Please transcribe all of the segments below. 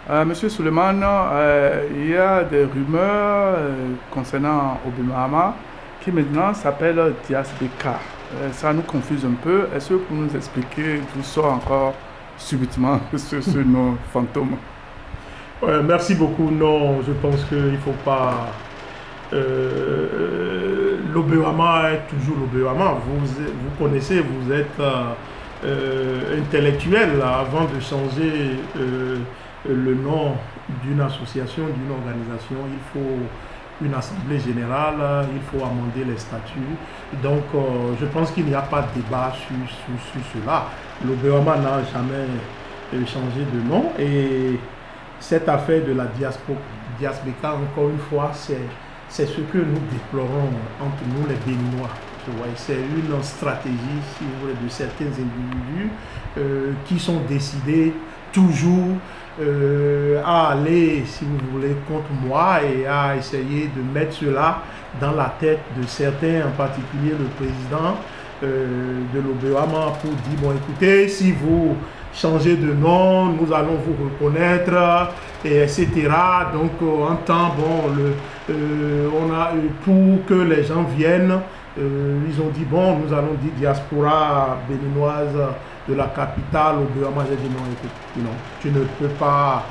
Monsieur Suleiman, il y a des rumeurs concernant Obama qui maintenant s'appelle Diaz Beka. Ça nous confuse un peu. Est-ce que vous pouvez nous expliquer d'où sort encore subitement ce nom fantôme? Ouais, merci beaucoup. Non, je pense qu'il ne faut pas. L'Obama est toujours l'Obama. Vous connaissez, vous êtes intellectuel là, avant de changer le nom d'une association, d'une organisation. Il faut une assemblée générale, il faut amender les statuts. Donc, je pense qu'il n'y a pas de débat sur cela. L'Obama n'a jamais changé de nom et cette affaire de la Diaz Beka, encore une fois, c'est ce que nous déplorons entre nous les Béninois. C'est une stratégie, si vous voulez, de certains individus qui sont décidés toujours à aller, si vous voulez, contre moi et à essayer de mettre cela dans la tête de certains, en particulier le président de l'Obama, pour dire, bon écoutez, si vous changez de nom, nous allons vous reconnaître, et etc. Donc en temps, bon, on a pour que les gens viennent, ils ont dit, bon, nous allons dire diaspora béninoise de la capitale, Obama. J'ai dit, non, écoute, non, tu ne peux pas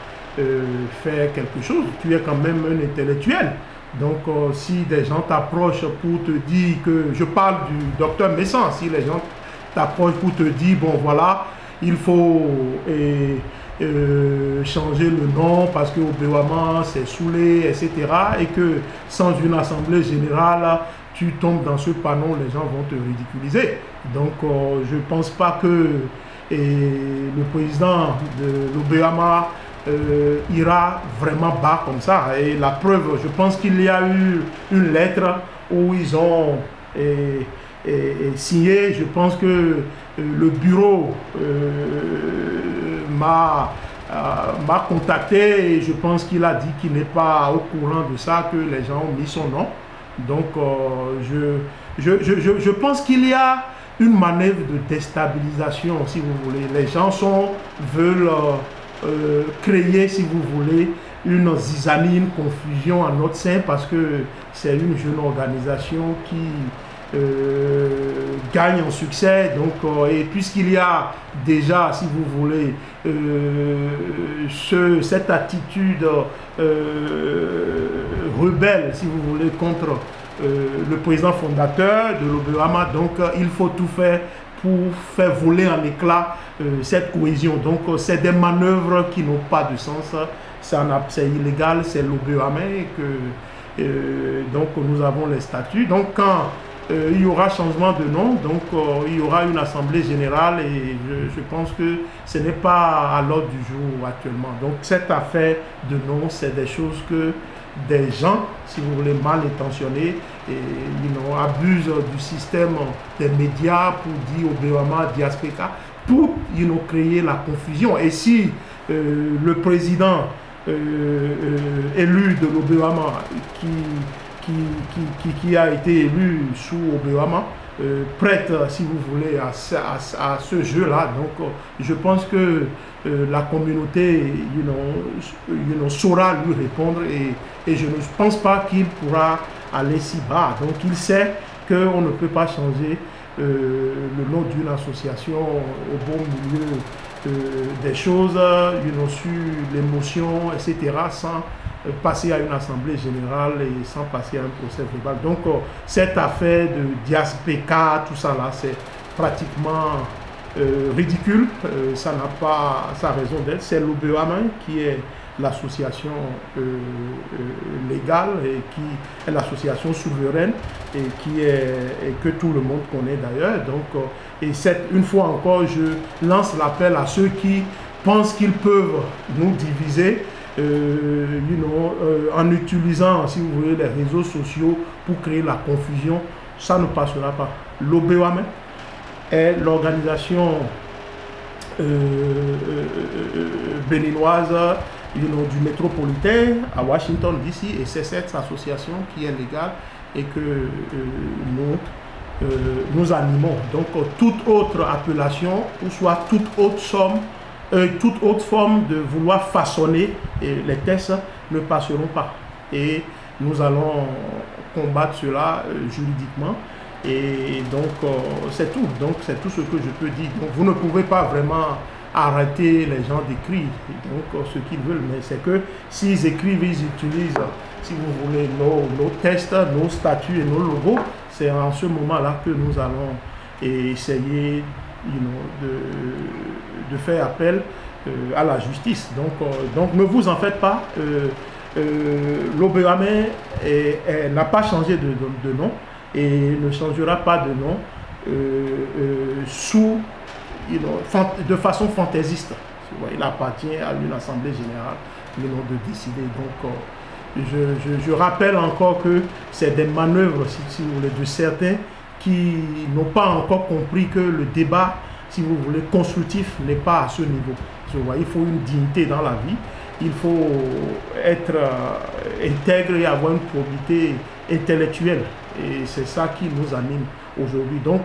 faire quelque chose, tu es quand même un intellectuel. Donc, si des gens t'approchent pour te dire que, je parle du docteur Messan, si les gens t'approchent pour te dire, bon voilà, il faut changer le nom parce que Obama s'est saoulé, etc. Et que sans une assemblée générale, tu tombes dans ce panneau, les gens vont te ridiculiser. Donc, je ne pense pas que le président de l'Obama ira vraiment bas comme ça. Et la preuve, je pense qu'il y a eu une lettre où ils ont signé. Je pense que le bureau m'a contacté et je pense qu'il a dit qu'il n'est pas au courant de ça, que les gens ont mis son nom. Donc, je pense qu'il y a une manœuvre de déstabilisation, si vous voulez. Les gens veulent créer, si vous voulez, une zizanie, une confusion en notre sein parce que c'est une jeune organisation qui gagne en succès. Donc, et puisqu'il y a déjà, si vous voulez, cette attitude rebelle, si vous voulez, contre le président fondateur de l'Obama, donc il faut tout faire pour faire voler en éclats cette cohésion. Donc, c'est des manœuvres qui n'ont pas de sens. C'est illégal, c'est l'Obama et que donc nous avons les statuts. Donc, quand il y aura changement de nom, donc il y aura une assemblée générale et je pense que ce n'est pas à l'ordre du jour actuellement. Donc cette affaire de nom, c'est des choses que des gens, si vous voulez, mal intentionnés, abusent du système des médias pour dire Obama, Diaz Beka, pour créer la confusion. Et si le président élu de l'Obama qui a été élu sous Obama, prête, si vous voulez, à ce jeu-là. Donc, je pense que la communauté saura lui répondre et je ne pense pas qu'il pourra aller si bas. Donc, il sait qu'on ne peut pas changer le nom d'une association au bon milieu des choses, sur l'émotion, etc., sans passer à une assemblée générale et sans passer à un procès verbal. Donc, cette affaire de Diaz Beka, tout ça là, c'est pratiquement ridicule. Ça n'a pas sa raison d'être. C'est l'Obama qui est l'association légale et qui est l'association souveraine et que tout le monde connaît d'ailleurs. Donc, une fois encore, je lance l'appel à ceux qui pensent qu'ils peuvent nous diviser en utilisant, si vous voulez, les réseaux sociaux pour créer la confusion. Ça ne passera pas. L'Obama est l'organisation béninoise du métropolitain à Washington DC et c'est cette association qui est légale et que nous animons. Donc toute autre appellation ou soit toute autre somme toute autre forme de vouloir façonner les tests ne passeront pas. Et nous allons combattre cela juridiquement. Et donc, c'est tout. Donc, c'est tout ce que je peux dire. Donc, vous ne pouvez pas vraiment arrêter les gens d'écrire. Donc, ce qu'ils veulent. Mais c'est que s'ils écrivent, ils utilisent, si vous voulez, nos tests, nos statuts et nos logos. C'est en ce moment-là que nous allons essayer de faire appel à la justice. Donc, ne vous en faites pas. L'Oberamais n'a pas changé de nom et ne changera pas de nom de façon fantaisiste. Il appartient à une assemblée générale de décider. Donc, je rappelle encore que c'est des manœuvres, si vous voulez, de certains qui n'ont pas encore compris que le débat, si vous voulez, constructif n'est pas à ce niveau. Il faut une dignité dans la vie. Il faut être intègre et avoir une probité intellectuelle. Et c'est ça qui nous anime aujourd'hui. Donc,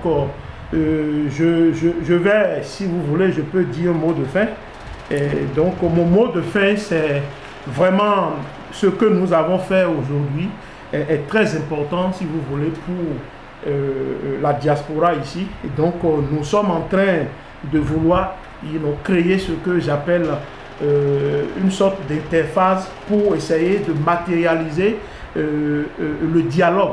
je vais, si vous voulez, je peux dire un mot de fin. Et donc, mon mot de fin, c'est vraiment ce que nous avons fait aujourd'hui est très important, si vous voulez, pour la diaspora ici. Et donc, nous sommes en train de vouloir créer ce que j'appelle une sorte d'interface pour essayer de matérialiser le dialogue,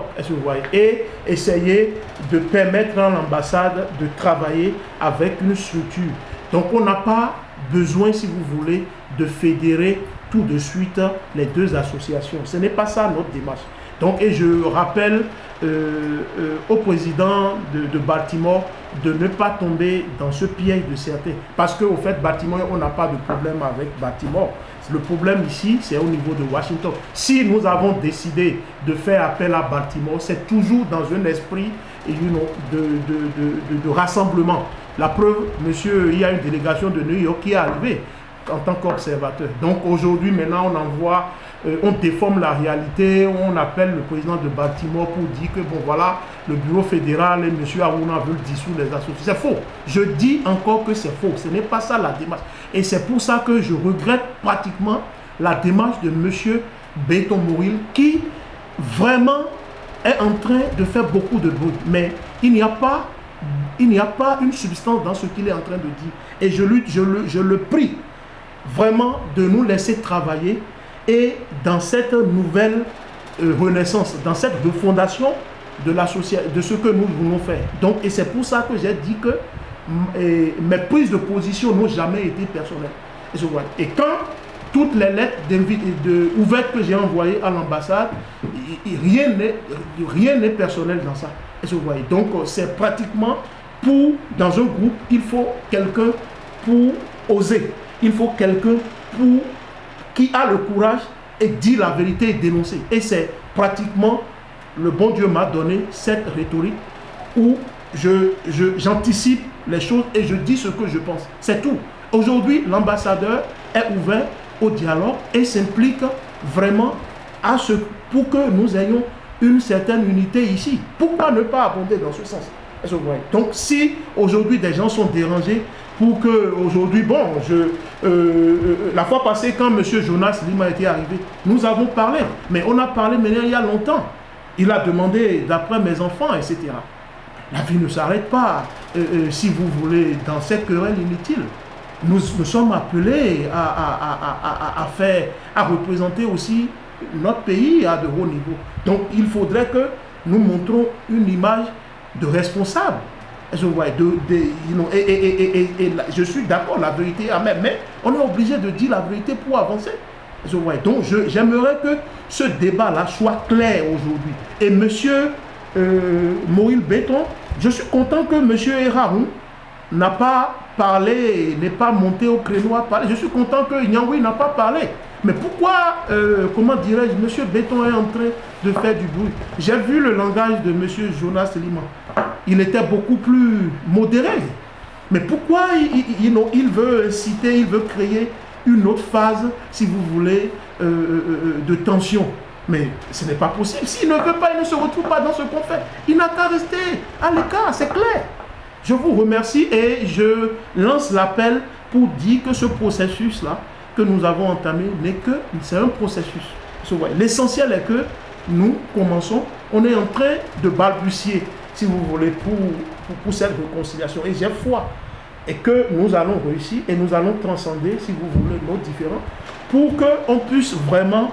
et essayer de permettre à l'ambassade de travailler avec une structure. Donc on n'a pas besoin, si vous voulez, de fédérer tout de suite les deux associations. Ce n'est pas ça notre démarche. Donc, et je rappelle au président de Baltimore de ne pas tomber dans ce piège de certains. Parce qu'au fait, Baltimore, on n'a pas de problème avec Baltimore. Le problème ici, c'est au niveau de Washington. Si nous avons décidé de faire appel à Baltimore, c'est toujours dans un esprit de rassemblement. La preuve, monsieur, il y a une délégation de New York qui est arrivée en tant qu'observateur. Donc aujourd'hui, maintenant, on envoie, on déforme la réalité, on appelle le président de Baltimore pour dire que, bon, voilà, le bureau fédéral et M. Aruna veulent dissoudre les associations. C'est faux. Je dis encore que c'est faux. Ce n'est pas ça la démarche. Et c'est pour ça que je regrette pratiquement la démarche de M. Béton Moril, qui vraiment est en train de faire beaucoup de bruit. Mais il n'y a pas une substance dans ce qu'il est en train de dire. Et je le prie vraiment de nous laisser travailler et dans cette nouvelle renaissance, dans cette refondation de ce que nous voulons faire. Donc, et c'est pour ça que j'ai dit que mes prises de position n'ont jamais été personnelles. Et quand toutes les lettres ouvertes que j'ai envoyées à l'ambassade, rien n'est personnel dans ça. Donc, c'est pratiquement dans un groupe, il faut quelqu'un pour oser. Il faut quelqu'un qui a le courage et dit la vérité et dénoncer. Et c'est pratiquement, le bon Dieu m'a donné cette rhétorique où j'anticipe les choses et je dis ce que je pense. C'est tout. Aujourd'hui, l'ambassadeur est ouvert au dialogue et s'implique vraiment pour que nous ayons une certaine unité ici. Pourquoi ne pas abonder dans ce sens? Donc si aujourd'hui des gens sont dérangés pour que aujourd'hui, bon, la fois passée quand M. Jonas Lima était arrivé, nous avons parlé, mais on a parlé maintenant il y a longtemps. Il a demandé d'après mes enfants, etc. La vie ne s'arrête pas, si vous voulez, dans cette querelle inutile. Nous sommes appelés à représenter aussi notre pays à de haut niveau. Donc il faudrait que nous montrons une image de responsable. Je suis d'accord, la vérité est amère, mais on est obligé de dire la vérité pour avancer. Donc j'aimerais que ce débat-là soit clair aujourd'hui. Et monsieur Moril Béton, je suis content que monsieur Eraroun n'a pas parlé, n'est pas monté au créneau à parler. Je suis content que Nyangoui n'a pas parlé. Mais pourquoi, comment dirais-je, M. Béton est en train de faire du bruit? J'ai vu le langage de M. Jonas Lima. Il était beaucoup plus modéré. Mais pourquoi il veut citer, il veut créer une autre phase, si vous voulez, de tension? Mais ce n'est pas possible. S'il ne veut pas, il ne se retrouve pas dans ce qu'on fait. Il n'a qu'à rester à l'écart, c'est clair. Je vous remercie et je lance l'appel pour dire que ce processus-là que nous avons entamé c'est un processus. L'essentiel est que nous commençons, on est en train de balbutier, si vous voulez, pour cette réconciliation. Et j'ai foi et que nous allons réussir et nous allons transcender, si vous voulez, nos différends, pour qu'on puisse vraiment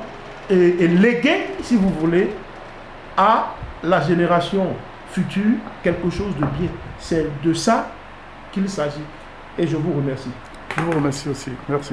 léguer, si vous voulez, à la génération future quelque chose de bien. C'est de ça qu'il s'agit. Et je vous remercie. Je vous remercie aussi. Merci.